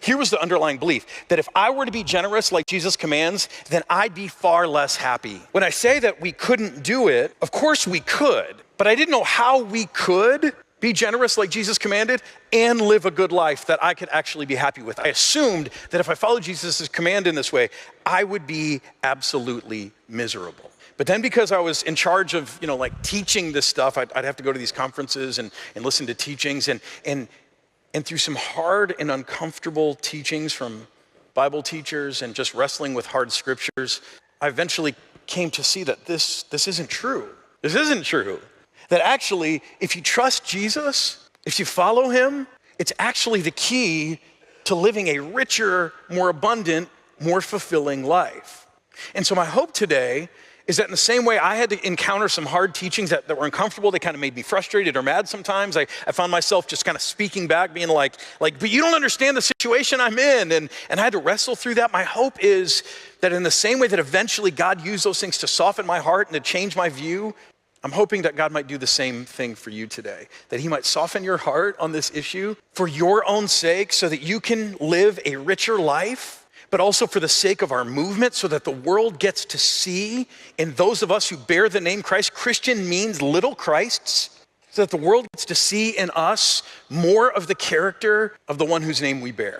Here was the underlying belief, that if I were to be generous like Jesus commands, then I'd be far less happy. When I say that we couldn't do it, of course we could, but I didn't know how we could be generous like Jesus commanded and live a good life that I could actually be happy with. I assumed that if I followed Jesus' command in this way, I would be absolutely miserable. But then because I was in charge of, teaching this stuff, I'd have to go to these conferences and listen to teachings and through some hard and uncomfortable teachings from Bible teachers and just wrestling with hard scriptures, I eventually came to see that this isn't true. This isn't true. That actually, if you trust Jesus, if you follow him, it's actually the key to living a richer, more abundant, more fulfilling life. And so my hope today is that in the same way I had to encounter some hard teachings that were uncomfortable, they kind of made me frustrated or mad sometimes. I found myself just kind of speaking back, being like, but you don't understand the situation I'm in. And I had to wrestle through that. My hope is that in the same way that eventually God used those things to soften my heart and to change my view, I'm hoping that God might do the same thing for you today, that he might soften your heart on this issue for your own sake so that you can live a richer life, but also for the sake of our movement so that the world gets to see in those of us who bear the name Christ. Christian means little Christs, so that the world gets to see in us more of the character of the one whose name we bear.